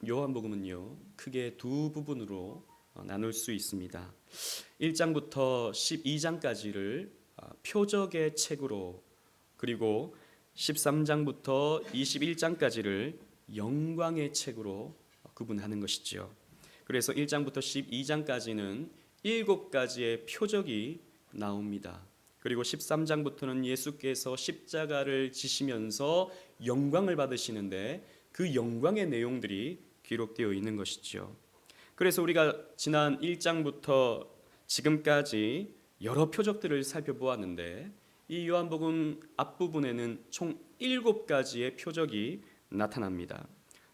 요한복음은요, 크게 두 부분으로 나눌 수 있습니다. 1장부터 12장까지를 표적의 책으로, 그리고 13장부터 21장까지를 영광의 책으로 구분하는 것이죠. 그래서 1장부터 12장까지는 7가지의 표적이 나옵니다. 그리고 13장부터는 예수께서 십자가를 지시면서 영광을 받으시는데 그 영광의 내용들이 기록되어 있는 것이죠. 그래서 우리가 지난 1장부터 지금까지 여러 표적들을 살펴보았는데 이 요한복음 앞부분에는 총 7가지의 표적이 나타납니다.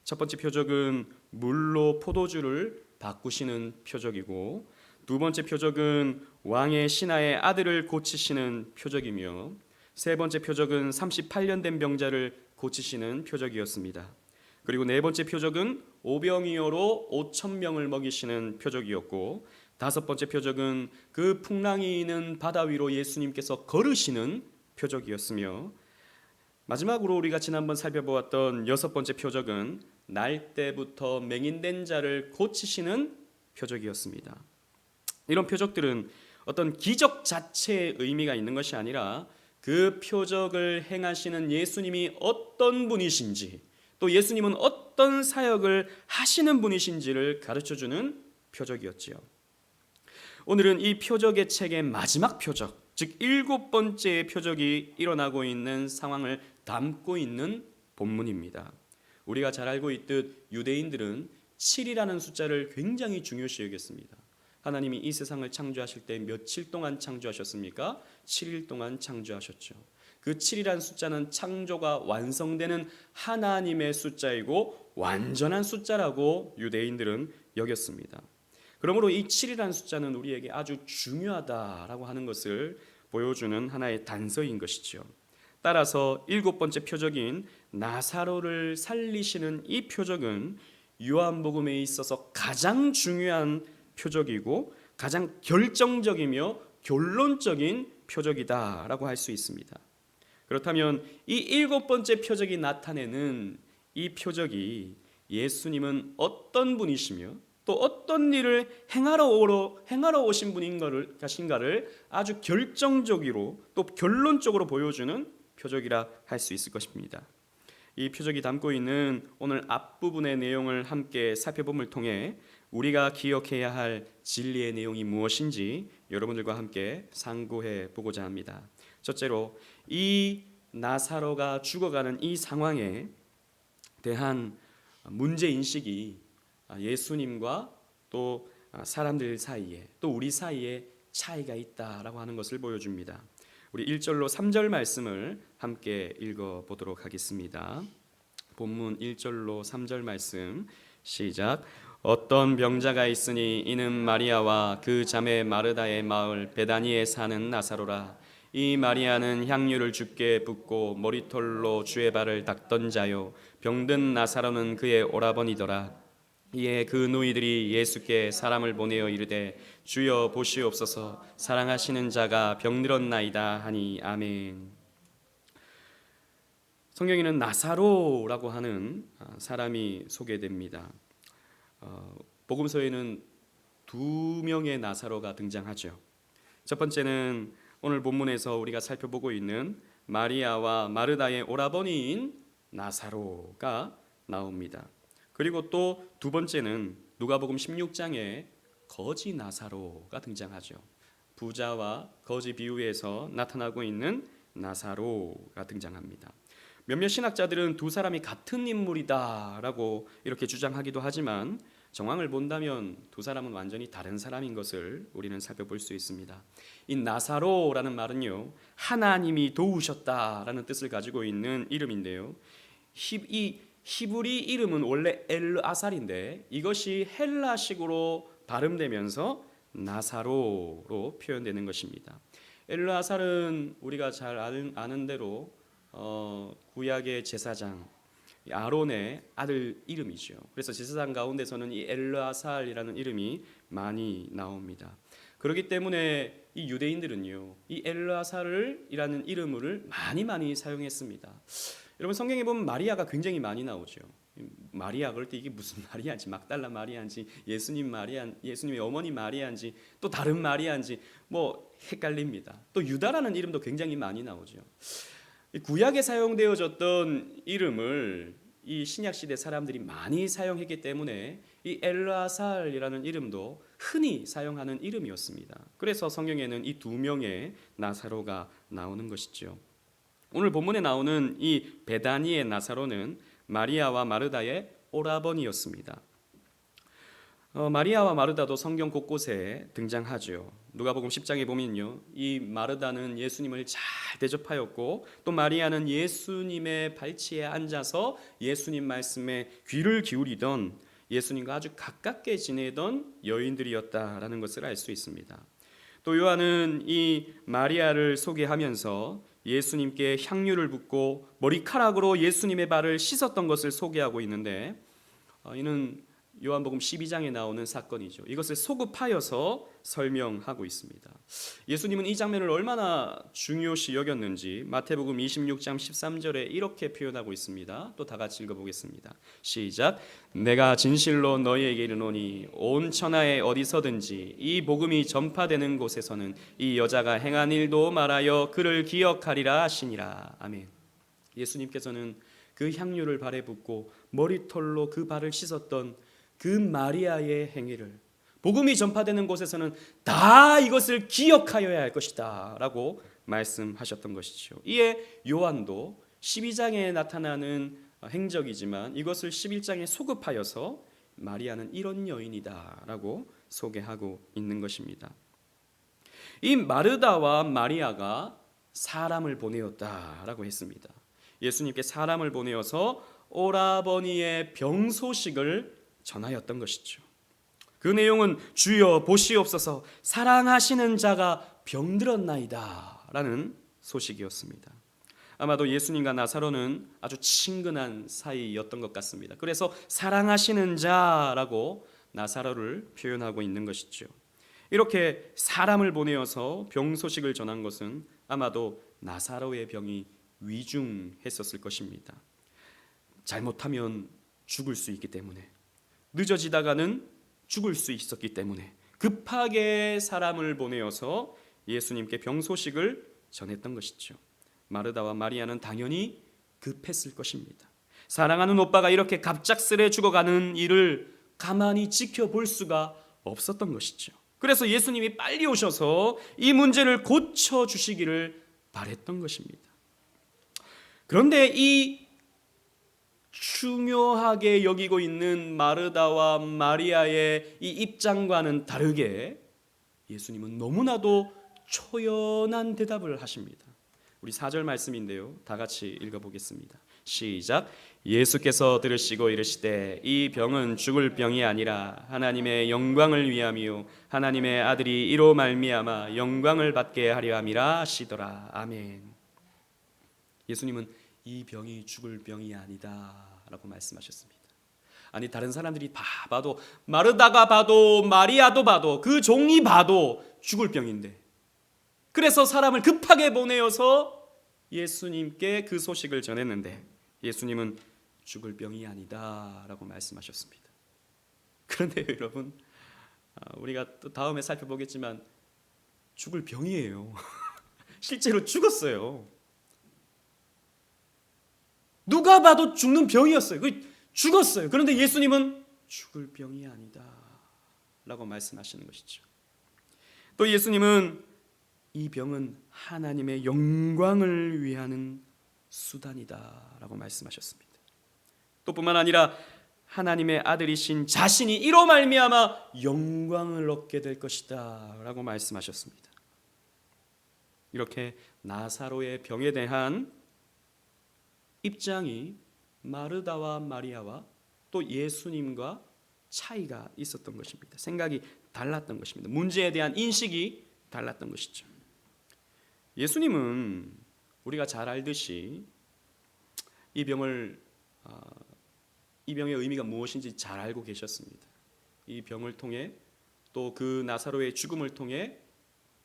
첫 번째 표적은 물로 포도주를 바꾸시는 표적이고, 두 번째 표적은 왕의 신하의 아들을 고치시는 표적이며, 세 번째 표적은 38년 된 병자를 고치시는 표적이었습니다. 그리고 네 번째 표적은 오병이어로 5,000명을 먹이시는 표적이었고, 다섯 번째 표적은 그 풍랑이 있는 바다 위로 예수님께서 걸으시는 표적이었으며, 마지막으로 우리가 지난번 살펴보았던 여섯 번째 표적은 날 때부터 맹인된 자를 고치시는 표적이었습니다. 이런 표적들은 어떤 기적 자체의 의미가 있는 것이 아니라 그 표적을 행하시는 예수님이 어떤 분이신지, 또 예수님은 어떤 사역을 하시는 분이신지를 가르쳐주는 표적이었지요. 오늘은 이 표적의 책의 마지막 표적, 즉 7번째의 표적이 일어나고 있는 상황을 담고 있는 본문입니다. 우리가 잘 알고 있듯 유대인들은 7이라는 숫자를 굉장히 중요시 여겼습니다. 하나님이 이 세상을 창조하실 때 며칠 동안 창조하셨습니까? 7일 동안 창조하셨죠. 그 7이라는 숫자는 창조가 완성되는 하나님의 숫자이고 완전한 숫자라고 유대인들은 여겼습니다. 그러므로 이 7이라는 숫자는 우리에게 아주 중요하다라고 하는 것을 보여주는 하나의 단서인 것이죠. 따라서 7번째 표적인 나사로를 살리시는 이 표적은 요한복음에 있어서 가장 중요한 표적이고 가장 결정적이며 결론적인 표적이다라고 할 수 있습니다. 그렇다면 이 7번째 표적이 나타내는 이 표적이 예수님은 어떤 분이시며 또 어떤 일을 행하러 오신 분인 것인가를 아주 결정적으로 또 결론적으로 보여주는 표적이라 할 수 있을 것입니다. 이 표적이 담고 있는 오늘 앞부분의 내용을 함께 살펴봄을 통해 우리가 기억해야 할 진리의 내용이 무엇인지 여러분들과 함께 상고해 보고자 합니다. 첫째로 이 나사로가 죽어가는 이 상황에 대한 문제인식이 예수님과 또 사람들 사이에 또 우리 사이에 차이가 있다라고 하는 것을 보여줍니다. 우리 1절로 3절 말씀을 함께 읽어보도록 하겠습니다. 본문 1절로 3절 말씀 시작. 어떤 병자가 있으니 이는 마리아와 그 자매 마르다의 마을 베다니에 사는 나사로라. 이 마리아는 향유를 주께 붓고 머리털로 주의 발을 닦던 자요 병든 나사로는 그의 오라버니더라. 이에 그 누이들이 예수께 사람을 보내어 이르되 주여 보시옵소서 사랑하시는 자가 병들었나이다 하니 아멘. 성경에는 나사로라고 하는 사람이 소개됩니다. 복음서에는 2명의 나사로가 등장하죠. 첫 번째는 오늘 본문에서 우리가 살펴보고 있는 마리아와 마르다의 오라버니인 나사로가 나옵니다. 그리고 또 두 번째는 누가복음 16장에 거지 나사로가 등장하죠. 부자와 거지 비유에서 나타나고 있는 나사로가 등장합니다. 몇몇 신학자들은 두 사람이 같은 인물이다라고 이렇게 주장하기도 하지만 정황을 본다면 두 사람은 완전히 다른 사람인 것을 우리는 살펴볼 수 있습니다. 이 나사로라는 말은요, 하나님이 도우셨다라는 뜻을 가지고 있는 이름인데요. 이 히브리 이름은 원래 엘르아살인데 이것이 헬라식으로 발음되면서 나사로로 표현되는 것입니다. 엘르아살은 우리가 잘 아는 대로 구약의 제사장 아론의 아들 이름이죠. 그래서 제사장 가운데서는 이 엘르아살이라는 이름이 많이 나옵니다. 그렇기 때문에 이 유대인들은요, 이 엘르아살이라는 이름을 많이 사용했습니다. 여러분 성경에 보면 마리아가 굉장히 많이 나오죠. 마리아 그럴 때 이게 무슨 마리아인지, 막달라 마리아인지, 예수님의 어머니 마리아인지, 또 다른 마리아인지 뭐 헷갈립니다. 또 유다라는 이름도 굉장히 많이 나오죠. 구약에 사용되어졌던 이름을 이 신약 시대 사람들이 많이 사용했기 때문에 이 엘라살이라는 이름도 흔히 사용하는 이름이었습니다. 그래서 성경에는 이 두 명의 나사로가 나오는 것이죠. 오늘 본문에 나오는 이 베다니의 나사로는 마리아와 마르다의 오라버니였습니다. 마리아와 마르다도 성경 곳곳에 등장하죠. 누가복음 10장에 보면요, 이 마르다는 예수님을 잘 대접하였고 또 마리아는 예수님의 발치에 앉아서 예수님 말씀에 귀를 기울이던 예수님과 아주 가깝게 지내던 여인들이었다라는 것을 알 수 있습니다. 또 요한은 이 마리아를 소개하면서 예수님께 향유를 붓고 머리카락으로 예수님의 발을 씻었던 것을 소개하고 있는데, 이는 요한복음 12장에 나오는 사건이죠. 이것을 소급하여서 설명하고 있습니다. 예수님은 이 장면을 얼마나 중요시 여겼는지 마태복음 26장 13절에 이렇게 표현하고 있습니다. 또 다 같이 읽어보겠습니다. 시작. 내가 진실로 너희에게 이르노니 온 천하에 어디서든지 이 복음이 전파되는 곳에서는 이 여자가 행한 일도 말하여 그를 기억하리라 하시니라. 아멘. 예수님께서는 그 향유를 발에 붓고 머리털로 그 발을 씻었던 그 마리아의 행위를 복음이 전파되는 곳에서는 다 이것을 기억하여야 할 것이다 라고 말씀하셨던 것이죠. 이에 요한도 12장에 나타나는 행적이지만 이것을 11장에 소급하여서 마리아는 이런 여인이다 라고 소개하고 있는 것입니다. 이 마르다와 마리아가 사람을 보내었다라고 했습니다. 예수님께 사람을 보내어서 오라버니의 병 소식을 전하였던 것이죠. 그 내용은 주여 보시옵소서 사랑하시는 자가 병들었나이다 라는 소식이었습니다. 아마도 예수님과 나사로는 아주 친근한 사이였던 것 같습니다. 그래서 사랑하시는 자라고 나사로를 표현하고 있는 것이죠. 이렇게 사람을 보내어서 병 소식을 전한 것은 아마도 나사로의 병이 위중했었을 것입니다. 잘못하면 죽을 수 있기 때문에, 늦어지다가는 죽을 수 있었기 때문에 급하게 사람을 보내어서 예수님께 병 소식을 전했던 것이죠. 마르다와 마리아는 당연히 급했을 것입니다. 사랑하는 오빠가 이렇게 갑작스레 죽어가는 일을 가만히 지켜볼 수가 없었던 것이죠. 그래서 예수님이 빨리 오셔서 이 문제를 고쳐주시기를 바랬던 것입니다. 그런데 이 중요하게 여기고 있는 마르다와 마리아의 이 입장과는 다르게 예수님은 너무나도 초연한 대답을 하십니다. 우리 4절 말씀인데요, 다 같이 읽어보겠습니다. 시작. 예수께서 들으시고 이르시되 이 병은 죽을 병이 아니라 하나님의 영광을 위함이요 하나님의 아들이 이로 말미암아 영광을 받게 하려 함이라 하시더라. 아멘. 예수님은 이 병이 죽을 병이 아니다 라고 말씀하셨습니다. 아니, 다른 사람들이 다 봐도, 마르다가 봐도 마리아도 봐도 그 종이 봐도 죽을 병인데, 그래서 사람을 급하게 보내어서 예수님께 그 소식을 전했는데 예수님은 죽을 병이 아니다 라고 말씀하셨습니다. 그런데 여러분, 우리가 또 다음에 살펴보겠지만 죽을 병이에요. 실제로 죽었어요. 누가 봐도 죽는 병이었어요. 죽었어요. 그런데 예수님은 죽을 병이 아니다 라고 말씀하시는 것이죠. 또 예수님은 이 병은 하나님의 영광을 위하는 수단이다 라고 말씀하셨습니다. 또 뿐만 아니라 하나님의 아들이신 자신이 이로 말미암아 영광을 얻게 될 것이다 라고 말씀하셨습니다. 이렇게 나사로의 병에 대한 입장이 마르다와 마리아와 또 예수님과 차이가 있었던 것입니다. 생각이 달랐던 것입니다. 문제에 대한 인식이 달랐던 것이죠. 예수님은 우리가 잘 알듯이 이 병의 의미가 무엇인지 잘 알고 계셨습니다. 이 병을 통해 또 그 나사로의 죽음을 통해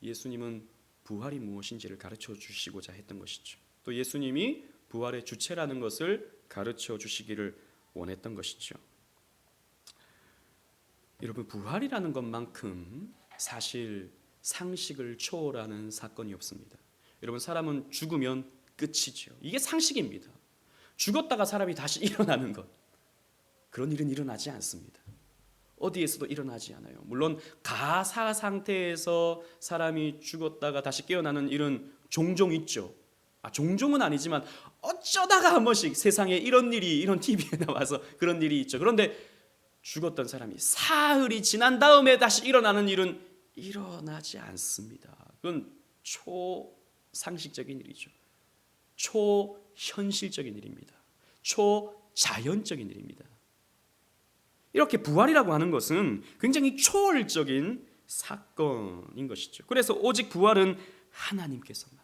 예수님은 부활이 무엇인지를 가르쳐 주시고자 했던 것이죠. 또 예수님이 부활의 주체라는 것을 가르쳐 주시기를 원했던 것이죠. 여러분, 부활이라는 것만큼 사실 상식을 초월하는 사건이 없습니다. 여러분, 사람은 죽으면 끝이죠. 이게 상식입니다. 죽었다가 사람이 다시 일어나는 것, 그런 일은 일어나지 않습니다. 어디에서도 일어나지 않아요. 물론 가사 상태에서 사람이 죽었다가 다시 깨어나는 일은 종종 있죠. 종종은 아니지만 어쩌다가 한 번씩 세상에 이런 일이, 이런 TV에 나와서 그런 일이 있죠. 그런데 죽었던 사람이 사흘이 지난 다음에 다시 일어나는 일은 일어나지 않습니다. 그건 초상식적인 일이죠. 초현실적인 일입니다. 초자연적인 일입니다. 이렇게 부활이라고 하는 것은 굉장히 초월적인 사건인 것이죠. 그래서 오직 부활은 하나님께서만,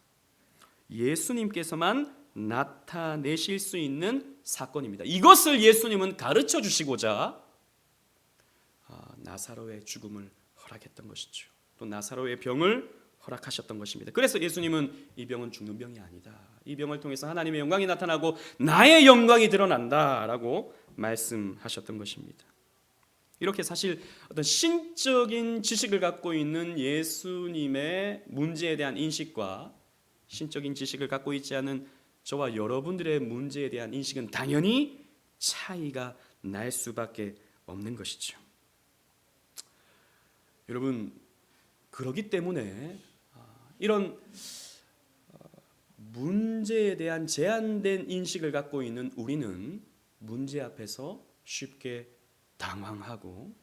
예수님께서만 나타내실 수 있는 사건입니다. 이것을 예수님은 가르쳐 주시고자 나사로의 죽음을 허락했던 것이죠. 또 나사로의 병을 허락하셨던 것입니다. 그래서 예수님은 이 병은 죽는 병이 아니다, 이 병을 통해서 하나님의 영광이 나타나고 나의 영광이 드러난다라고 말씀하셨던 것입니다. 이렇게 사실 어떤 신적인 지식을 갖고 있는 예수님의 문제에 대한 인식과 신적인 지식을 갖고 있지 않은 저와 여러분들의 문제에 대한 인식은 당연히 차이가 날 수밖에 없는 것이죠. 여러분, 그렇기 때문에 이런 문제에 대한 제한된 인식을 갖고 있는 우리는 문제 앞에서 쉽게 당황하고,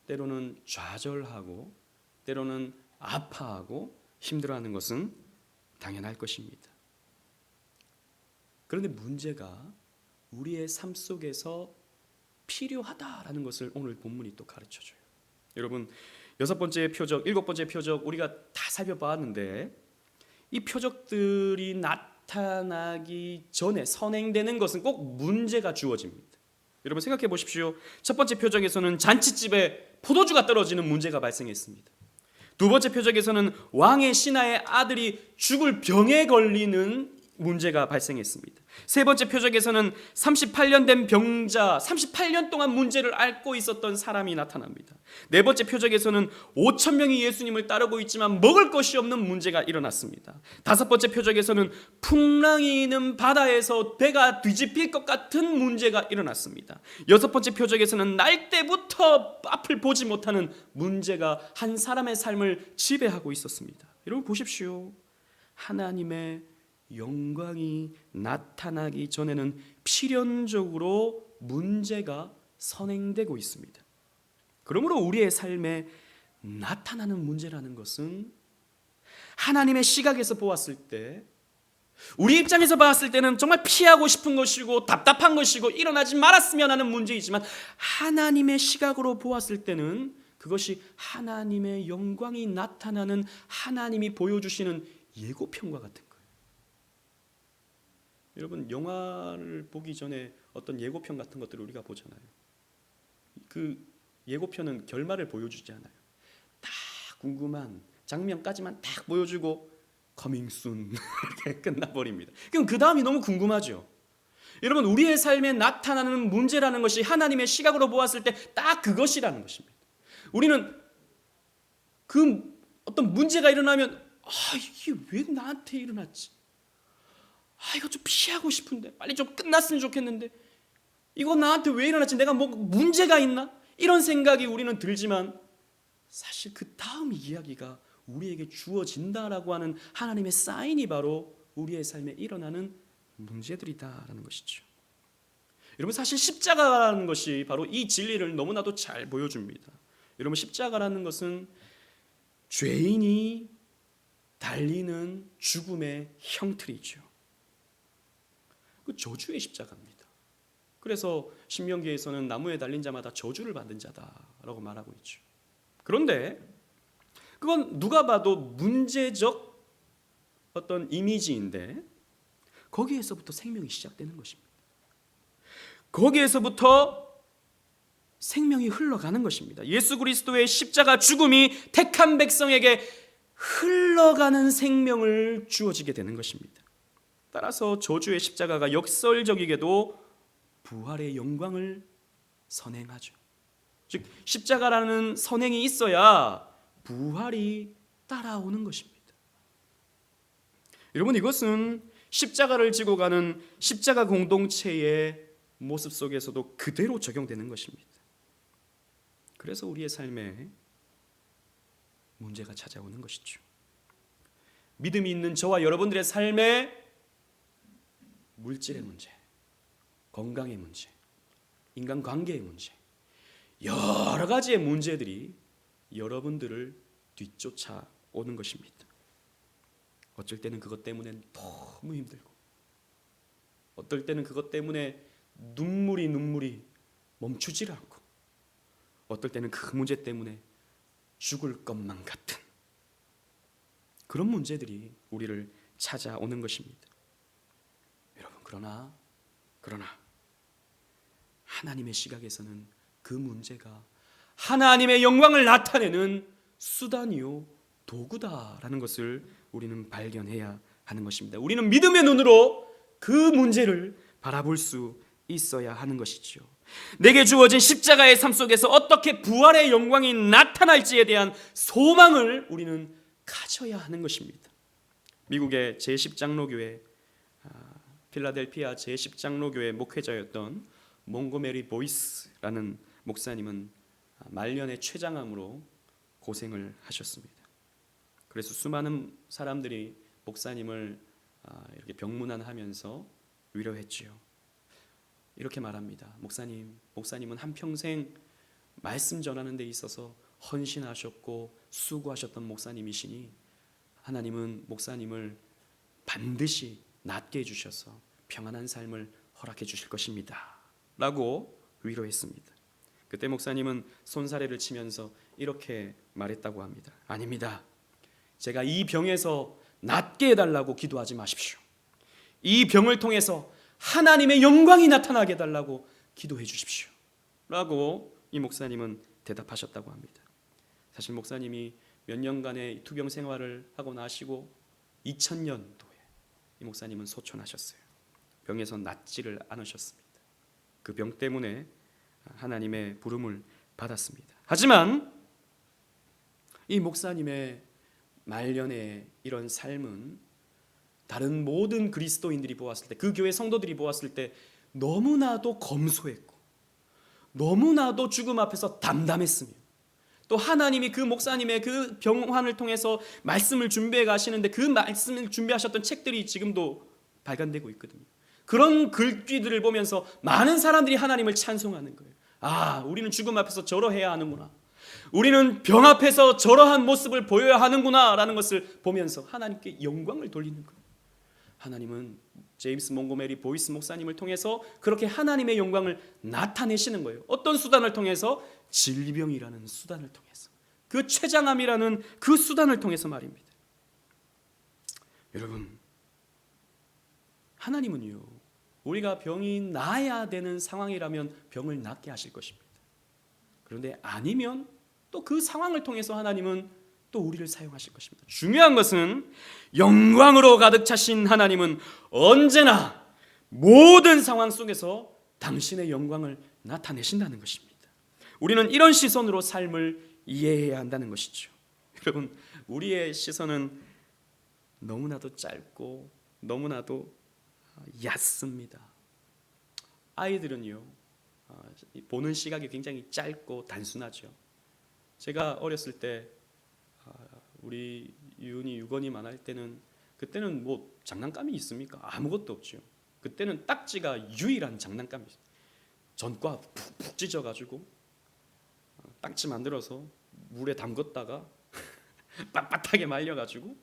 때로는 좌절하고, 때로는 아파하고 힘들어하는 것은 당연할 것입니다. 그런데 문제가 우리의 삶 속에서 필요하다라는 것을 오늘 본문이 또 가르쳐줘요. 여러분, 6번째 표적, 7번째 표적 우리가 다 살펴봤는데 이 표적들이 나타나기 전에 선행되는 것은 꼭 문제가 주어집니다. 여러분 생각해 보십시오. 첫 번째 표적에서는 잔치집에 포도주가 떨어지는 문제가 발생했습니다. 두 번째 표적에서는 왕의 신하의 아들이 죽을 병에 걸리는 문제가 발생했습니다. 세 번째 표적에서는 38년 된 병자, 38년 동안 문제를 앓고 있었던 사람이 나타납니다. 네 번째 표적에서는 5천 명이 예수님을 따르고 있지만 먹을 것이 없는 문제가 일어났습니다. 다섯 번째 표적에서는 풍랑이 있는 바다에서 배가 뒤집힐 것 같은 문제가 일어났습니다. 여섯 번째 표적에서는 날 때부터 앞을 보지 못하는 문제가 한 사람의 삶을 지배하고 있었습니다. 여러분 보십시오. 하나님의 영광이 나타나기 전에는 필연적으로 문제가 선행되고 있습니다. 그러므로 우리의 삶에 나타나는 문제라는 것은 하나님의 시각에서 보았을 때, 우리 입장에서 봤을 때는 정말 피하고 싶은 것이고 답답한 것이고 일어나지 말았으면 하는 문제이지만, 하나님의 시각으로 보았을 때는 그것이 하나님의 영광이 나타나는, 하나님이 보여주시는 예고편과 같은 거예요. 여러분, 영화를 보기 전에 어떤 예고편 같은 것들을 우리가 보잖아요. 그 예고편은 결말을 보여주지 않아요. 다 궁금한 장면까지만 딱 보여주고 coming soon 이렇게 끝나버립니다. 그럼 그 다음이 너무 궁금하죠. 여러분, 우리의 삶에 나타나는 문제라는 것이 하나님의 시각으로 보았을 때 딱 그것이라는 것입니다. 우리는 그 어떤 문제가 일어나면 이게 왜 나한테 일어났지? 이거 좀 피하고 싶은데, 빨리 좀 끝났으면 좋겠는데, 이거 나한테 왜 일어났지? 내가 뭐 문제가 있나? 이런 생각이 우리는 들지만, 사실 그 다음 이야기가 우리에게 주어진다라고 하는 하나님의 사인이 바로 우리의 삶에 일어나는 문제들이다라는 것이죠. 여러분, 사실 십자가라는 것이 바로 이 진리를 너무나도 잘 보여줍니다. 여러분, 십자가라는 것은 죄인이 달리는 죽음의 형틀이죠. 그 저주의 십자가입니다. 그래서 신명기에서는 나무에 달린 자마다 저주를 받는 자다라고 말하고 있죠. 그런데 그건 누가 봐도 문제적 어떤 이미지인데, 거기에서부터 생명이 시작되는 것입니다. 거기에서부터 생명이 흘러가는 것입니다. 예수 그리스도의 십자가 죽음이 택한 백성에게 흘러가는 생명을 주어지게 되는 것입니다. 따라서 저주의 십자가가 역설적이게도 부활의 영광을 선행하죠. 즉 십자가라는 선행이 있어야 부활이 따라오는 것입니다. 여러분, 이것은 십자가를 지고 가는 십자가 공동체의 모습 속에서도 그대로 적용되는 것입니다. 그래서 우리의 삶에 문제가 찾아오는 것이죠. 믿음이 있는 저와 여러분들의 삶에 물질의 문제, 건강의 문제, 인간관계의 문제, 여러 가지의 문제들이 여러분들을 뒤쫓아오는 것입니다. 어쩔 때는 그것 때문에 너무 힘들고, 어떨 때는 그것 때문에 눈물이 멈추질 않고, 어떨 때는 그 문제 때문에 죽을 것만 같은 그런 문제들이 우리를 찾아오는 것입니다. 여러분, 그러나 하나님의 시각에서는 그 문제가 하나님의 영광을 나타내는 수단이요 도구다라는 것을 우리는 발견해야 하는 것입니다. 우리는 믿음의 눈으로 그 문제를 바라볼 수 있어야 하는 것이죠. 내게 주어진 십자가의 삶 속에서 어떻게 부활의 영광이 나타날지에 대한 소망을 우리는 가져야 하는 것입니다. 미국의 제10장로교회 필라델피아 제10장로교회 목회자였던 몽고메리 보이스라는 목사님은 말년의 췌장암으로 고생을 하셨습니다. 그래서 수많은 사람들이 목사님을 이렇게 병문안하면서 위로했지요. 이렇게 말합니다. 목사님은 한평생 말씀 전하는 데 있어서 헌신하셨고 수고하셨던 목사님이시니 하나님은 목사님을 반드시 낫게 해주셔서 평안한 삶을 허락해 주실 것입니다 라고 위로했습니다. 그때 목사님은 손사래를 치면서 이렇게 말했다고 합니다. 아닙니다. 제가 이 병에서 낫게 해달라고 기도하지 마십시오. 이 병을 통해서 하나님의 영광이 나타나게 해달라고 기도해 주십시오 라고 이 목사님은 대답하셨다고 합니다. 사실 목사님이 몇 년간의 투병 생활을 하고 나시고 2000년도에 이 목사님은 소천하셨어요. 병에서 낫지를 않으셨습니다. 그 병 때문에 하나님의 부름을 받았습니다. 하지만 이 목사님의 말년의 이런 삶은 다른 모든 그리스도인들이 보았을 때, 그 교회 성도들이 보았을 때 너무나도 검소했고 너무나도 죽음 앞에서 담담했으며, 또 하나님이 그 목사님의 그 병환을 통해서 말씀을 준비해 가시는데 그 말씀을 준비하셨던 책들이 지금도 발간되고 있거든요. 그런 글귀들을 보면서 많은 사람들이 하나님을 찬송하는 거예요. 아, 우리는 죽음 앞에서 저러해야 하는구나, 우리는 병 앞에서 저러한 모습을 보여야 하는구나 라는 것을 보면서 하나님께 영광을 돌리는 거예요. 하나님은 제임스 몽고메리 보이스 목사님을 통해서 그렇게 하나님의 영광을 나타내시는 거예요. 어떤 수단을 통해서? 질병이라는 수단을 통해서, 그 췌장암이라는 그 수단을 통해서 말입니다. 여러분, 하나님은요, 우리가 병이 나아야 되는 상황이라면 병을 낫게 하실 것입니다. 그런데 아니면 또 그 상황을 통해서 하나님은 또 우리를 사용하실 것입니다. 중요한 것은 영광으로 가득 차신 하나님은 언제나 모든 상황 속에서 당신의 영광을 나타내신다는 것입니다. 우리는 이런 시선으로 삶을 이해해야 한다는 것이죠. 여러분, 우리의 시선은 너무나도 짧고 너무나도 얕습니다. 아이들은요, 보는 시각이 굉장히 짧고 단순하죠. 제가 어렸을 때 우리 유은이 유건이만 할 때는, 그때는 뭐 장난감이 있습니까? 아무것도 없죠. 그때는 딱지가 유일한 장난감이죠. 전과 푹푹 찢어가지고 딱지 만들어서 물에 담궜다가 빳빳하게 말려가지고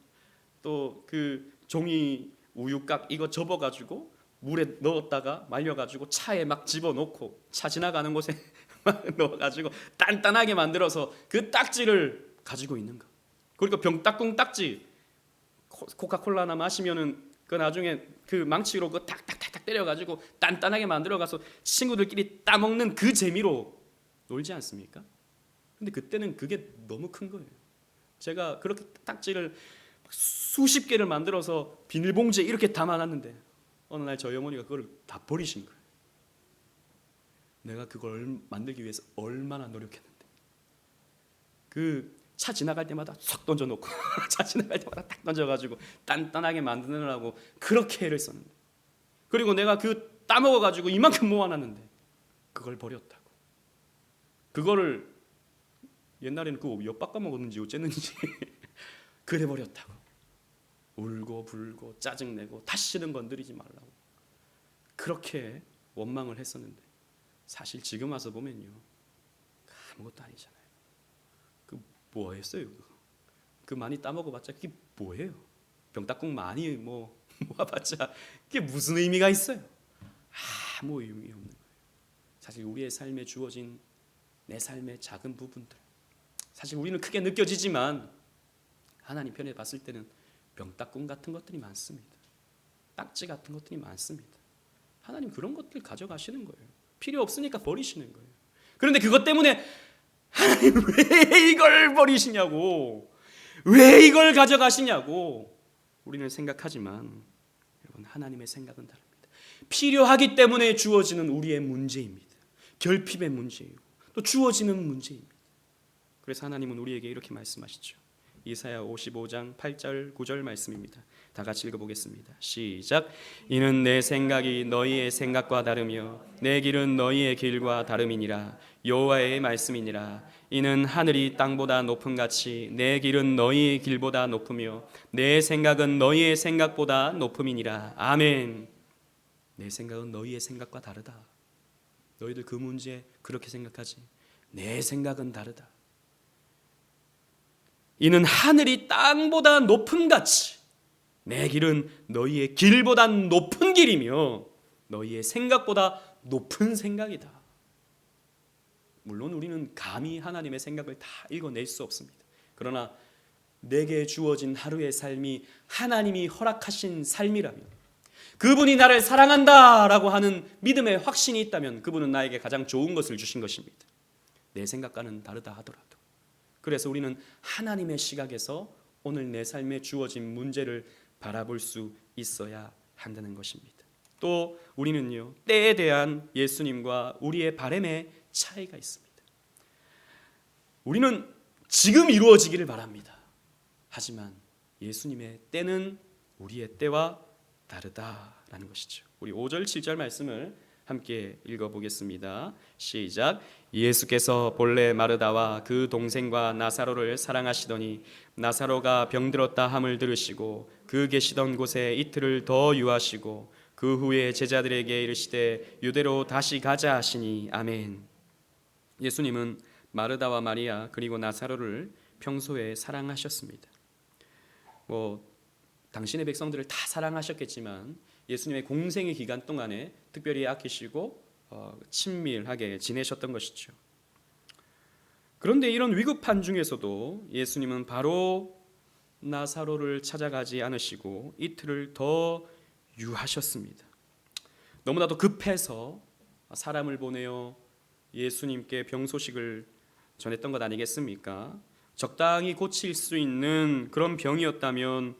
또 그 종이 우유깍 이거 접어가지고 물에 넣었다가 말려가지고 차에 막 집어넣고 차 지나가는 곳에 막 넣어가지고 단단하게 만들어서 그 딱지를 가지고 있는 거. 그리고 병따꿍 딱지, 코카콜라나 마시면은 그 나중에 그 망치로 그 탁탁탁탁 때려가지고 단단하게 만들어가서 친구들끼리 따먹는 그 재미로 놀지 않습니까? 근데 그때는 그게 너무 큰 거예요. 제가 그렇게 딱지를 수십 개를 만들어서 비닐봉지에 이렇게 담아놨는데 어느 날 저희 어머니가 그걸 다 버리신 거예요. 내가 그걸 만들기 위해서 얼마나 노력했는데. 그 차 지나갈 때마다 쏙 던져놓고 차 지나갈 때마다 딱 던져가지고 단단하게 만드느라고 그렇게 애를 썼는데, 그리고 내가 그 따먹어가지고 이만큼 모아놨는데 그걸 버렸다고. 그거를 옛날에는 그 엿 바꿔먹었는지 어쨌는지 그래 버렸다고. 울고 불고 짜증내고 다시는 건드리지 말라고 그렇게 원망을 했었는데, 사실 지금 와서 보면요, 아무것도 아니잖아요. 그 뭐 했어요? 그 많이 따먹어봤자 그게 뭐예요? 병따국 많이 모아봤자 그게 무슨 의미가 있어요? 아무 의미 없는 거예요. 사실 우리의 삶에 주어진 내 삶의 작은 부분들, 사실 우리는 크게 느껴지지만 하나님 편에 봤을 때는 병따국 같은 것들이 많습니다. 딱지 같은 것들이 많습니다. 하나님 그런 것들 가져가시는 거예요. 필요 없으니까 버리시는 거예요. 그런데 그것 때문에 하나님 왜 이걸 버리시냐고, 왜 이걸 가져가시냐고 우리는 생각하지만, 여러분, 하나님의 생각은 다릅니다. 필요하기 때문에 주어지는 우리의 문제입니다. 결핍의 문제이고 또 주어지는 문제입니다. 그래서 하나님은 우리에게 이렇게 말씀하시죠. 이사야 55장 8절 9절 말씀입니다. 다 같이 읽어보겠습니다. 시작. 이는 내 생각이 너희의 생각과 다르며 내 길은 너희의 길과 다름이니라. 여호와의 말씀이니라. 이는 하늘이 땅보다 높음 같이 내 길은 너희의 길보다 높으며 내 생각은 너희의 생각보다 높음이니라. 아멘. 내 생각은 너희의 생각과 다르다. 너희들 그 문제 그렇게 생각하지, 내 생각은 다르다. 이는 하늘이 땅보다 높음 같이 내 길은 너희의 길보다 높은 길이며 너희의 생각보다 높은 생각이다. 물론 우리는 감히 하나님의 생각을 다 읽어낼 수 없습니다. 그러나 내게 주어진 하루의 삶이 하나님이 허락하신 삶이라면, 그분이 나를 사랑한다라고 하는 믿음의 확신이 있다면 그분은 나에게 가장 좋은 것을 주신 것입니다. 내 생각과는 다르다 하더라도. 그래서 우리는 하나님의 시각에서 오늘 내 삶에 주어진 문제를 바라볼 수 있어야 한다는 것입니다. 또 우리는요, 때에 대한 예수님과 우리의 바람의 차이가 있습니다. 우리는 지금 이루어지기를 바랍니다. 하지만 예수님의 때는 우리의 때와 다르다라는 것이죠. 우리 5절 7절 말씀을 함께 읽어보겠습니다. 시작. 예수께서 본래 마르다와 그 동생과 나사로를 사랑하시더니 나사로가 병들었다 함을 들으시고 그 계시던 곳에 이틀을 더 유하시고 그 후에 제자들에게 이르시되 유대로 다시 가자 하시니. 아멘. 예수님은 마르다와 마리아 그리고 나사로를 평소에 사랑하셨습니다. 당신의 백성들을 다 사랑하셨겠지만 예수님의 공생의 기간 동안에 특별히 아끼시고 친밀하게 지내셨던 것이죠. 그런데 이런 위급한 중에서도 예수님은 바로 나사로를 찾아가지 않으시고 이틀을 더 유하셨습니다. 너무나도 급해서 사람을 보내어 예수님께 병 소식을 전했던 것 아니겠습니까? 적당히 고칠 수 있는 그런 병이었다면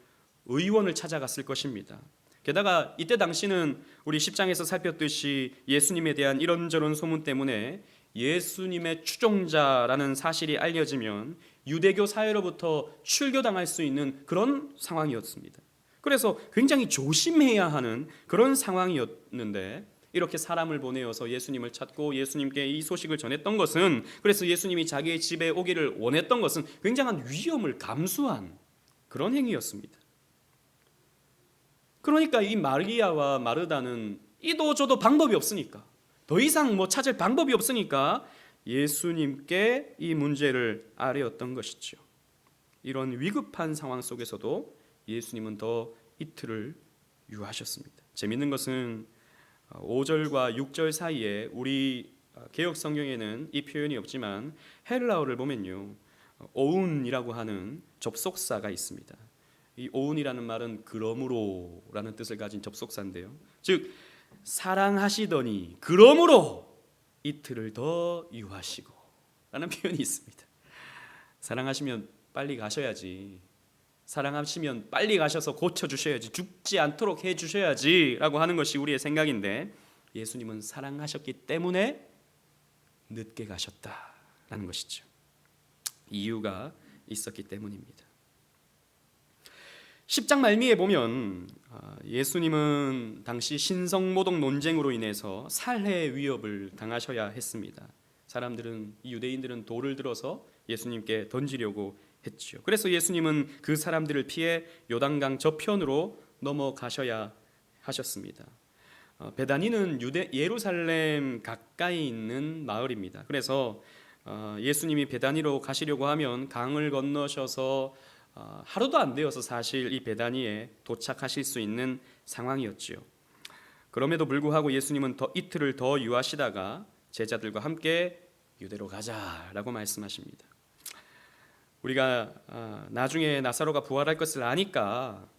의원을 찾아갔을 것입니다. 게다가 이때 당시는 우리 10장에서 살폈듯이 예수님에 대한 이런저런 소문 때문에 예수님의 추종자라는 사실이 알려지면 유대교 사회로부터 출교당할 수 있는 그런 상황이었습니다. 그래서 굉장히 조심해야 하는 그런 상황이었는데, 이렇게 사람을 보내어서 예수님을 찾고 예수님께 이 소식을 전했던 것은, 그래서 예수님이 자기의 집에 오기를 원했던 것은 굉장한 위험을 감수한 그런 행위였습니다. 그러니까 이 마리아와 마르다는 이도 저도 방법이 없으니까, 더 이상 찾을 방법이 없으니까 예수님께 이 문제를 아뢰었던 것이죠. 이런 위급한 상황 속에서도 예수님은 더 이틀을 유하셨습니다. 재미있는 것은 5절과 6절 사이에 우리 개역 성경에는 이 표현이 없지만 헬라어를 보면요, 오운이라고 하는 접속사가 있습니다. 이 오운이라는 말은 그러므로라는 뜻을 가진 접속사인데요, 즉 사랑하시더니 그러므로 이틀을 더 유하시고 라는 표현이 있습니다. 사랑하시면 빨리 가셔야지, 사랑하시면 빨리 가셔서 고쳐주셔야지, 죽지 않도록 해주셔야지 라고 하는 것이 우리의 생각인데, 예수님은 사랑하셨기 때문에 늦게 가셨다라는 것이죠. 이유가 있었기 때문입니다. 10장 말미에 보면 예수님은 당시 신성모독 논쟁으로 인해서 살해 위협을 당하셔야 했습니다. 유대인들은 돌을 들어서 예수님께 던지려고 했죠. 그래서 예수님은 그 사람들을 피해 요단강 저편으로 넘어가셔야 하셨습니다. 베다니는 예루살렘 가까이 있는 마을입니다. 그래서 예수님이 베다니로 가시려고 하면 강을 건너셔서 하루도 안 되어서 사실 이 베다니에 도착하실 수 있는 상황이었지요. 그럼에도 불구하고 예수님은 이틀을 더 유하시다가 제자들과 함께 유대로 가자라고 말씀하십니다. 우리가 나중에 나사로가 부활할 것을 아니까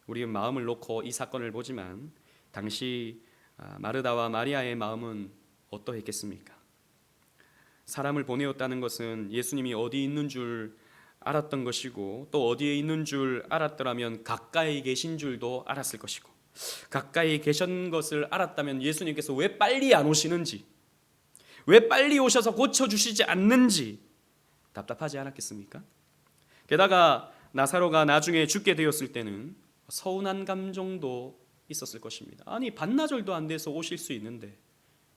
우리 마음을 놓고 이 사건을 보지만 당시 마르다와 마리아의 마음은 어떠했겠습니까? 사람을 보내었다는 것은 예수님이 어디 있는 줄 알았던 것이고, 또 어디에 있는 줄 알았더라면 가까이 계신 줄도 알았을 것이고, 가까이 계신 것을 알았다면 예수님께서 왜 빨리 안 오시는지, 왜 빨리 오셔서 고쳐주시지 않는지 답답하지 않았겠습니까? 게다가 나사로가 나중에 죽게 되었을 때는 서운한 감정도 있었을 것입니다. 아니, 반나절도 안 돼서 오실 수 있는데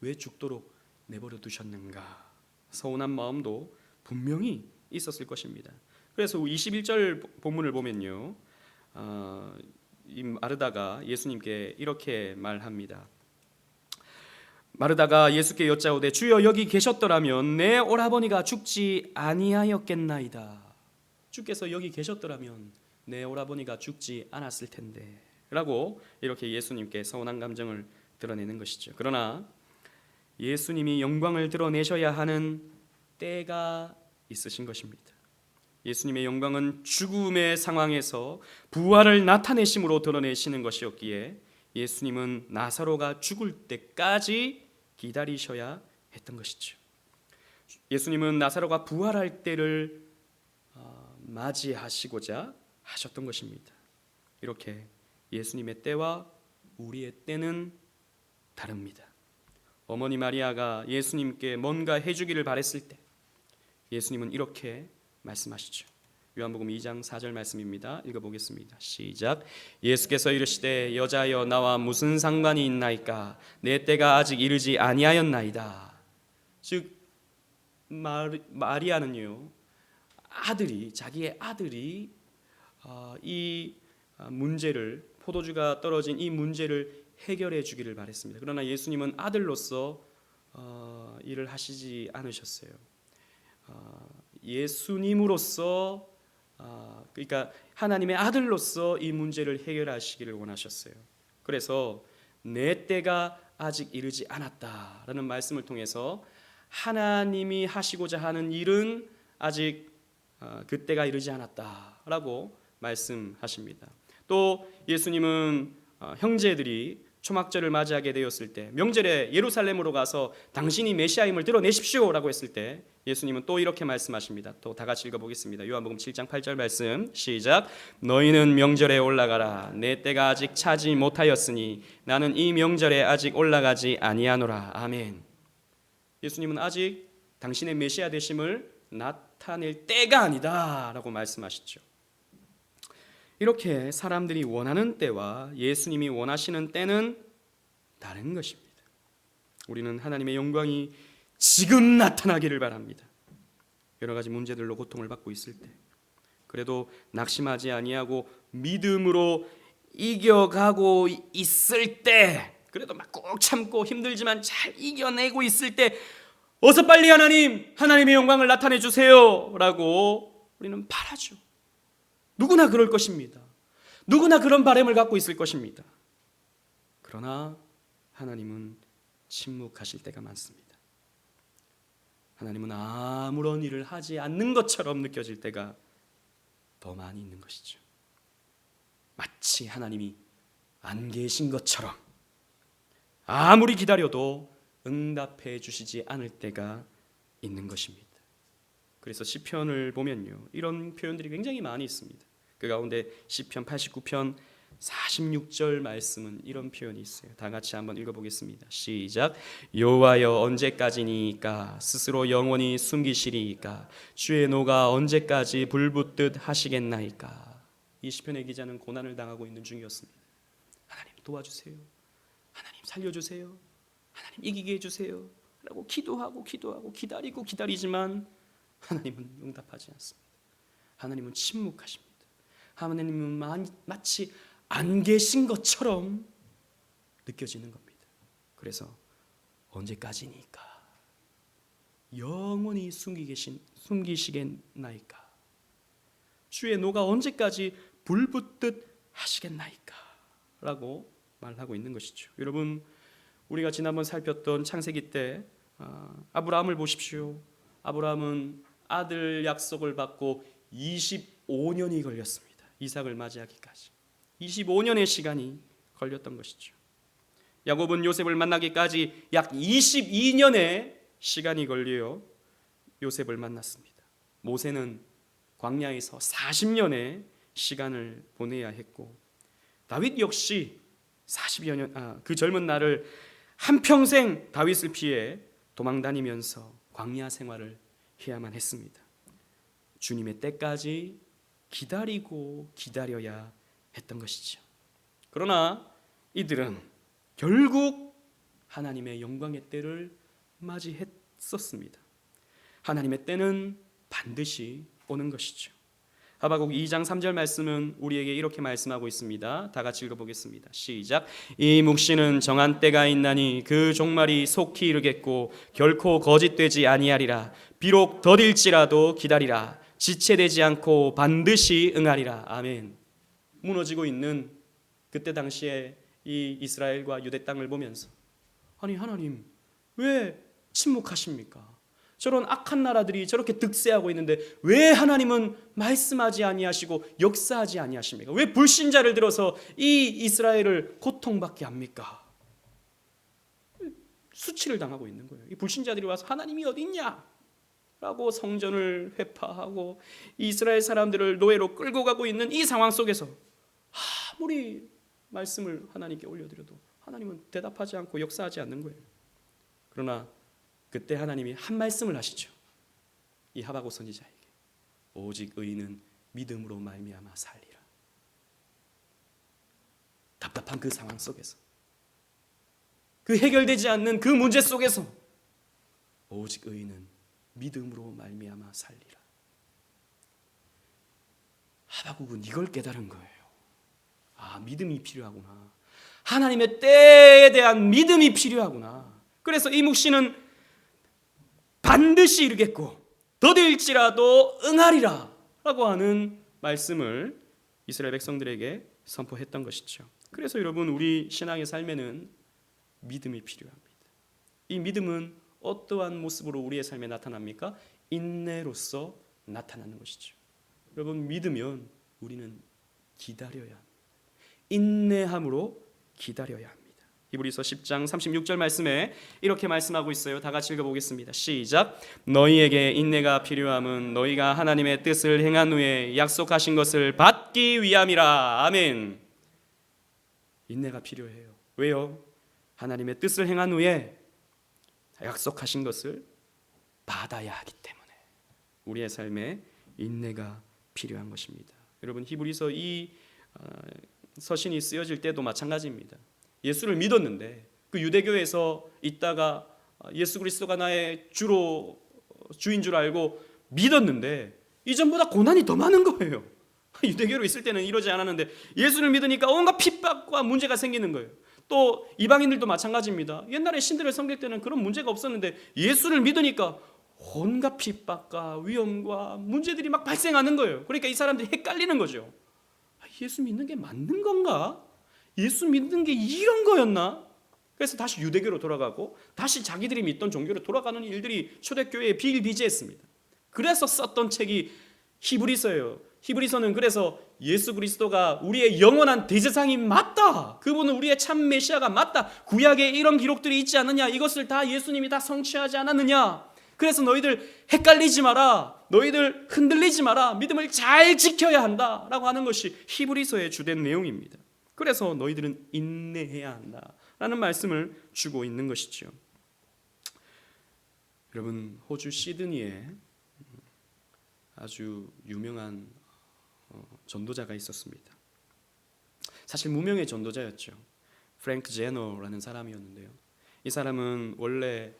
왜 죽도록 내버려 두셨는가, 서운한 마음도 분명히 있었을 것입니다. 그래서 21절 본문을 보면요, 이 마르다가 예수님께 이렇게 말합니다. 마르다가 예수께 여짜오되 주여 여기 계셨더라면 내 오라버니가 죽지 아니하였겠나이다. 주께서 여기 계셨더라면 내 오라버니가 죽지 않았을 텐데 라고 이렇게 예수님께 서운한 감정을 드러내는 것이죠. 그러나 예수님이 영광을 드러내셔야 하는 때가 있으신 것입니다. 예수님의 영광은 죽음의 상황에서 부활을 나타내심으로 드러내시는 것이었기에 예수님은 나사로가 죽을 때까지 기다리셔야 했던 것이죠. 예수님은 나사로가 부활할 때를 맞이하시고자 하셨던 것입니다. 이렇게 예수님의 때와 우리의 때는 다릅니다. 어머니 마리아가 예수님께 뭔가 해주기를 바랬을 때 예수님은 이렇게 말씀하시죠. 요한복음 2장 4절 말씀입니다. 읽어보겠습니다. 시작. 예수께서 이르시되 여자여 나와 무슨 상관이 있나이까, 내 때가 아직 이르지 아니하였나이다. 즉 마리아는요, 자기의 아들이 이 문제를, 포도주가 떨어진 이 문제를 해결해 주기를 바랬습니다. 그러나 예수님은 아들로서 일을 하시지 않으셨어요. 예수님으로서, 그러니까 하나님의 아들로서 이 문제를 해결하시기를 원하셨어요. 그래서 내 때가 아직 이르지 않았다라는 말씀을 통해서 하나님이 하시고자 하는 일은 아직 그때가 이르지 않았다라고 말씀하십니다. 또 예수님은 형제들이 초막절을 맞이하게 되었을 때, 명절에 예루살렘으로 가서 당신이 메시아임을 드러내십시오라고 했을 때 예수님은 또 이렇게 말씀하십니다. 또 다 같이 읽어보겠습니다. 요한복음 7장 8절 말씀 시작. 너희는 명절에 올라가라. 내 때가 아직 차지 못하였으니 나는 이 명절에 아직 올라가지 아니하노라. 아멘. 예수님은 아직 당신의 메시아 되심을 나타낼 때가 아니다 라고 말씀하시죠. 이렇게 사람들이 원하는 때와 예수님이 원하시는 때는 다른 것입니다. 우리는 하나님의 영광이 지금 나타나기를 바랍니다. 여러 가지 문제들로 고통을 받고 있을 때, 그래도 낙심하지 아니하고 믿음으로 이겨가고 있을 때, 그래도 막 꾹 참고 힘들지만 잘 이겨내고 있을 때 어서 빨리 하나님의 영광을 나타내 주세요 라고 우리는 바라죠. 누구나 그럴 것입니다. 누구나 그런 바람을 갖고 있을 것입니다. 그러나 하나님은 침묵하실 때가 많습니다. 하나님은 아무런 일을 하지 않는 것처럼 느껴질 때가 더 많이 있는 것이죠. 마치 하나님이 안 계신 것처럼 아무리 기다려도 응답해 주시지 않을 때가 있는 것입니다. 그래서 시편을 보면요, 이런 표현들이 굉장히 많이 있습니다. 그 가운데 시편 89편 46절 말씀은 이런 표현이 있어요. 다 같이 한번 읽어보겠습니다. 시작. 여호와여 언제까지니까 스스로 영원히 숨기시리이까 주의 노가 언제까지 불붙듯 하시겠나이까. 이 시편의 기자는 고난을 당하고 있는 중이었습니다. 하나님 도와주세요. 하나님 살려주세요. 하나님 이기게 해주세요 라고 기도하고 기다리고 기다리지만 하나님은 응답하지 않습니다. 하나님은 침묵하십니다. 하나님은 마치 안 계신 것처럼 느껴지는 겁니다. 그래서 언제까지니까 영원히 숨기시겠나이까 주의 노가 언제까지 불붙듯 하시겠나이까 라고 말하고 있는 것이죠. 여러분, 우리가 지난번 살폈던 창세기 때 아브라함을 보십시오. 아브라함은 아들 약속을 받고 25년이 걸렸습니다. 이삭을 맞이하기까지 25년의 시간이 걸렸던 것이죠. 야곱은 요셉을 만나기까지 약 22년의 시간이 걸려 요셉을 만났습니다. 모세는 광야에서 40년의 시간을 보내야 했고, 다윗 역시 40여 년, 그 젊은 날을 한평생 다윗을 피해 도망다니면서 광야 생활을 해야만 했습니다. 주님의 때까지 기다리고 기다려야 했던 것이죠. 그러나 이들은 결국 하나님의 영광의 때를 맞이했었습니다. 하나님의 때는 반드시 오는 것이죠. 하박국 2장 3절 말씀은 우리에게 이렇게 말씀하고 있습니다. 다 같이 읽어보겠습니다. 시작. 이 묵시는 정한 때가 있나니 그 종말이 속히 이르겠고 결코 거짓되지 아니하리라. 비록 더딜지라도 기다리라. 지체되지 않고 반드시 응하리라. 아멘. 무너지고 있는 그때 당시에 이 이스라엘과 유대 땅을 보면서 아니 하나님 왜 침묵하십니까? 저런 악한 나라들이 저렇게 득세하고 있는데 왜 하나님은 말씀하지 아니하시고 역사하지 아니하십니까? 왜 불신자를 들어서 이 이스라엘을 고통받게 합니까? 수치를 당하고 있는 거예요. 이 불신자들이 와서 하나님이 어디 있냐? 라고 성전을 회파하고 이스라엘 사람들을 노예로 끌고 가고 있는 이 상황 속에서 아무리 말씀을 하나님께 올려드려도 하나님은 대답하지 않고 역사하지 않는 거예요. 그러나 그때 하나님이 한 말씀을 하시죠. 이 하박국 선지자에게 오직 의인은 믿음으로 말미암아 살리라. 답답한 그 상황 속에서, 그 해결되지 않는 그 문제 속에서 오직 의인은 믿음으로 말미암아 살리라. 하박국은 이걸 깨달은 거예요. 믿음이 필요하구나. 하나님의 때에 대한 믿음이 필요하구나. 그래서 이 묵시는 반드시 이루겠고 더딜지라도 응하리라 라고 하는 말씀을 이스라엘 백성들에게 선포했던 것이죠. 그래서 여러분, 우리 신앙의 삶에는 믿음이 필요합니다. 이 믿음은 어떠한 모습으로 우리의 삶에 나타납니까? 인내로서 나타나는 것이죠. 여러분, 믿으면 우리는 기다려야 합니다. 인내함으로 기다려야 합니다. 히브리서 10장 36절 말씀에 이렇게 말씀하고 있어요. 다 같이 읽어보겠습니다. 시작. 너희에게 인내가 필요함은 너희가 하나님의 뜻을 행한 후에 약속하신 것을 받기 위함이라. 아멘. 인내가 필요해요. 왜요? 하나님의 뜻을 행한 후에 약속하신 것을 받아야 하기 때문에 우리의 삶에 인내가 필요한 것입니다. 여러분, 히브리서 이 서신이 쓰여질 때도 마찬가지입니다. 예수를 믿었는데 그 유대교에서 있다가 예수 그리스도가 나의 주인 줄 알고 믿었는데 이전보다 고난이 더 많은 거예요. 유대교로 있을 때는 이러지 않았는데 예수를 믿으니까 온갖 핍박과 문제가 생기는 거예요. 또 이방인들도 마찬가지입니다. 옛날에 신들을 섬길 때는 그런 문제가 없었는데 예수를 믿으니까 온갖 핍박과 위험과 문제들이 막 발생하는 거예요. 그러니까 이 사람들이 헷갈리는 거죠. 예수 믿는 게 맞는 건가? 예수 믿는 게 이런 거였나? 그래서 다시 유대교로 돌아가고 다시 자기들이 믿던 종교로 돌아가는 일들이 초대교회에 비일비재했습니다. 그래서 썼던 책이 히브리서예요. 히브리서는 그래서 예수 그리스도가 우리의 영원한 대제사장이 맞다. 그분은 우리의 참 메시아가 맞다. 구약에 이런 기록들이 있지 않느냐. 이것을 다 예수님이 다 성취하지 않았느냐. 그래서 너희들 헷갈리지 마라. 너희들 흔들리지 마라. 믿음을 잘 지켜야 한다라고 하는 것이 히브리서의 주된 내용입니다. 그래서 너희들은 인내해야 한다라는 말씀을 주고 있는 것이죠. 여러분, 호주 시드니에 아주 유명한 전도자가 있었습니다. 사실 무명의 전도자였죠. 프랭크 제너라는 사람이었는데요. 이 사람은 원래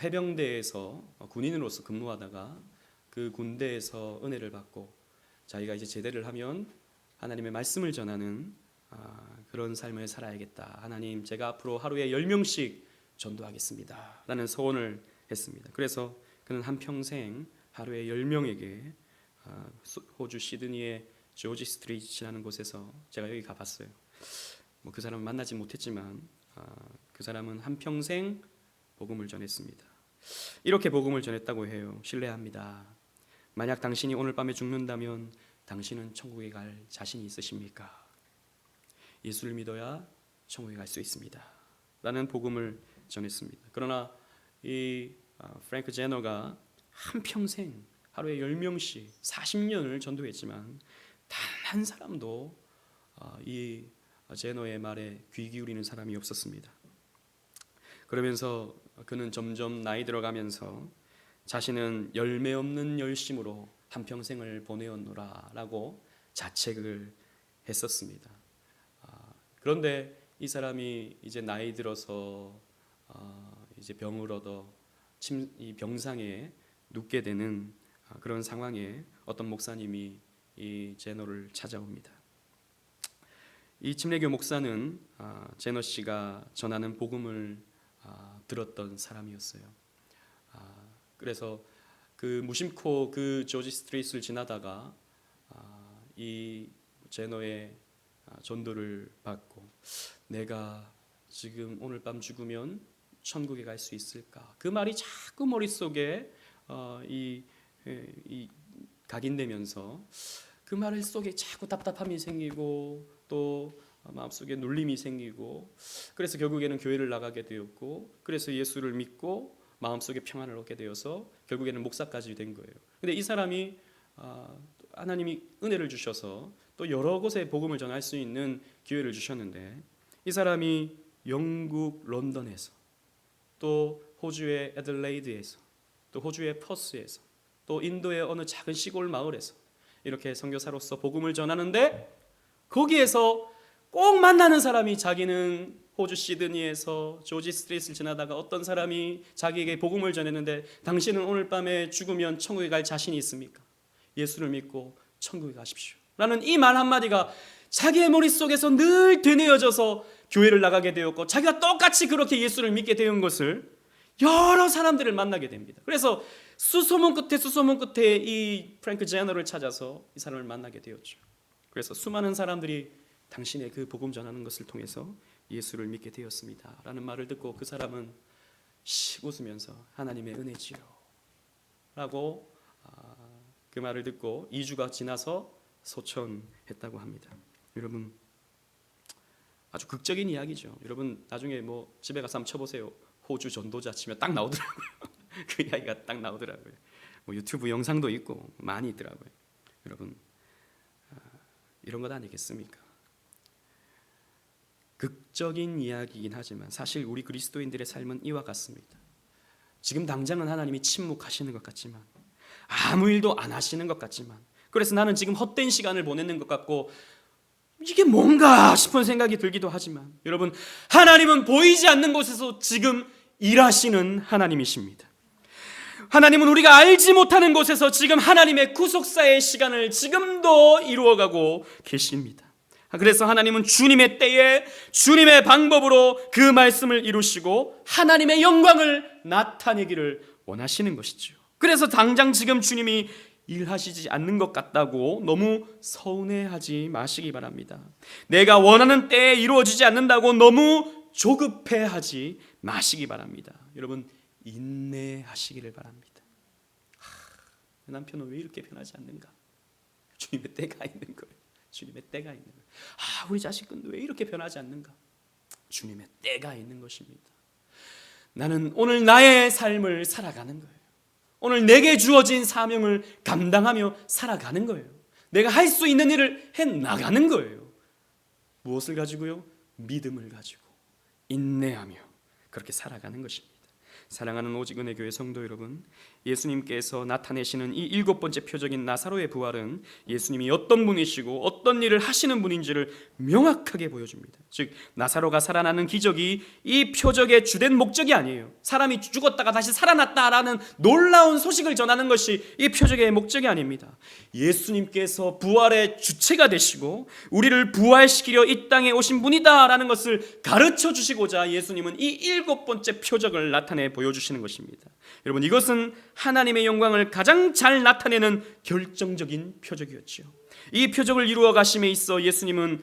해병대에서 군인으로서 근무하다가 그 군대에서 은혜를 받고 자기가 이제 제대를 하면 하나님의 말씀을 전하는 그런 삶을 살아야겠다. 하나님, 제가 앞으로 하루에 10명씩 전도하겠습니다 라는 소원을 했습니다. 그래서 그는 한평생 하루에 10명에게 호주 시드니의 조지 스트리트라는 곳에서 제가 여기 가봤어요. 그 사람을 만나지 못했지만 그 사람은 한평생 복음을 전했습니다. 이렇게 복음을 전했다고 해요. 신뢰합니다. 만약 당신이 오늘 밤에 죽는다면 당신은 천국에 갈 자신이 있으십니까? 예수를 믿어야 천국에 갈 수 있습니다 라는 복음을 전했습니다. 그러나 이 프랭크 제너가 한평생 하루에 10명씩 40년을 전도했지만 단 한 사람도 이 제너의 말에 귀 기울이는 사람이 없었습니다. 그러면서 그는 점점 나이 들어가면서 자신은 열매 없는 열심으로 한평생을 보내었노라 라고 자책을 했었습니다. 그런데 이 사람이 이제 나이 들어서 이제 병을 얻어 이 병상에 눕게 되는 그런 상황에 어떤 목사님이 이 제너를 찾아옵니다. 이 침례교 목사는 제너 씨가 전하는 복음을 들었던 사람이었어요. 그래서 그 무심코 그 조지 스트리트를 지나다가 이 제너의 전도를 받고 내가 지금 오늘 밤 죽으면 천국에 갈 수 있을까? 그 말이 자꾸 머릿속에 각인되면서 그 말 속에 자꾸 답답함이 생기고 또 마음속에 눌림이 생기고 그래서 결국에는 교회를 나가게 되었고 그래서 예수를 믿고 마음속에 평안을 얻게 되어서 결국에는 목사까지 된 거예요. 근데 이 사람이 하나님이 은혜를 주셔서 또 여러 곳에 복음을 전할 수 있는 기회를 주셨는데 이 사람이 영국 런던에서 또 호주의 애들레이드에서 또 호주의 퍼스에서 또 인도의 어느 작은 시골 마을에서 이렇게 선교사로서 복음을 전하는데 거기에서 꼭 만나는 사람이 자기는 호주 시드니에서 조지 스트리트를 지나다가 어떤 사람이 자기에게 복음을 전했는데 당신은 오늘 밤에 죽으면 천국에 갈 자신이 있습니까? 예수를 믿고 천국에 가십시오 라는 이 말 한마디가 자기의 머릿속에서 늘 되뇌어져서 교회를 나가게 되었고 자기가 똑같이 그렇게 예수를 믿게 된 것을 여러 사람들을 만나게 됩니다. 그래서 수소문 끝에 이 프랭크 제너를 찾아서 이 사람을 만나게 되었죠. 그래서 수많은 사람들이 당신의 그 복음 전하는 것을 통해서 예수를 믿게 되었습니다 라는 말을 듣고 그 사람은 씩 웃으면서 하나님의 은혜지요 라고 그 말을 듣고 2주가 지나서 소천했다고 합니다. 여러분, 아주 극적인 이야기죠. 여러분 나중에 뭐 집에 가서 한번 쳐보세요. 호주 전도자 치면 딱 나오더라고요. 그 이야기가 딱 나오더라고요. 뭐 유튜브 영상도 있고 많이 있더라고요. 여러분, 이런 것 아니겠습니까? 극적인 이야기이긴 하지만 사실 우리 그리스도인들의 삶은 이와 같습니다. 지금 당장은 하나님이 침묵하시는 것 같지만 아무 일도 안 하시는 것 같지만 그래서 나는 지금 헛된 시간을 보내는 것 같고 이게 뭔가 싶은 생각이 들기도 하지만 여러분, 하나님은 보이지 않는 곳에서 지금 일하시는 하나님이십니다. 하나님은 우리가 알지 못하는 곳에서 지금 하나님의 구속사의 시간을 지금도 이루어가고 계십니다. 그래서 하나님은 주님의 때에 주님의 방법으로 그 말씀을 이루시고 하나님의 영광을 나타내기를 원하시는 것이죠. 그래서 당장 지금 주님이 일하시지 않는 것 같다고 너무 서운해하지 마시기 바랍니다. 내가 원하는 때에 이루어지지 않는다고 너무 조급해하지 마시기 바랍니다. 여러분, 인내하시기를 바랍니다. 남편은 왜 이렇게 변하지 않는가? 주님의 때가 있는 거예요. 주님의 때가 있는 거예요. 우리 자식은 왜 이렇게 변하지 않는가? 주님의 때가 있는 것입니다. 나는 오늘 나의 삶을 살아가는 거예요. 오늘 내게 주어진 사명을 감당하며 살아가는 거예요. 내가 할 수 있는 일을 해나가는 거예요. 무엇을 가지고요? 믿음을 가지고 인내하며 그렇게 살아가는 것입니다. 사랑하는 오직은혜 교회 성도 여러분, 예수님께서 나타내시는 이 7번째 표적인 나사로의 부활은 예수님이 어떤 분이시고 어떤 일을 하시는 분인지를 명확하게 보여줍니다. 즉 나사로가 살아나는 기적이 이 표적의 주된 목적이 아니에요. 사람이 죽었다가 다시 살아났다라는 놀라운 소식을 전하는 것이 이 표적의 목적이 아닙니다. 예수님께서 부활의 주체가 되시고 우리를 부활시키려 이 땅에 오신 분이다라는 것을 가르쳐 주시고자 예수님은 이 7번째 표적을 나타내 보여주시는 것입니다. 여러분, 이것은 하나님의 영광을 가장 잘 나타내는 결정적인 표적이었죠. 이 표적을 이루어 가심에 있어 예수님은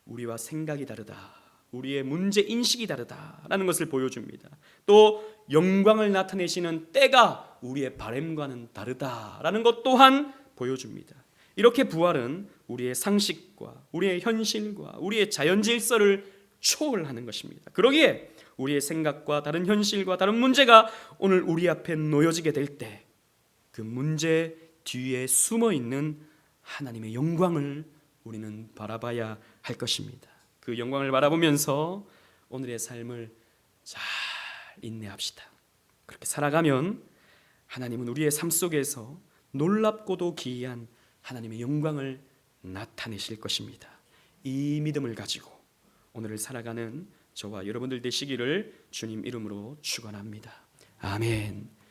우리와 생각이 다르다, 우리의 문제 인식이 다르다라는 것을 보여줍니다. 또 영광을 나타내시는 때가 우리의 바람과는 다르다라는 것 또한 보여줍니다. 이렇게 부활은 우리의 상식과 우리의 현실과 우리의 자연 질서를 초월하는 것입니다. 그러기에 우리의 생각과 다른 현실과 다른 문제가 오늘 우리 앞에 놓여지게 될 때 그 문제 뒤에 숨어 있는 하나님의 영광을 우리는 바라봐야 할 것입니다. 그 영광을 바라보면서 오늘의 삶을 잘 인내합시다. 그렇게 살아가면 하나님은 우리의 삶 속에서 놀랍고도 기이한 하나님의 영광을 나타내실 것입니다. 이 믿음을 가지고 오늘을 살아가는 저와 여러분들 되시기를 주님 이름으로 축원합니다. 아멘.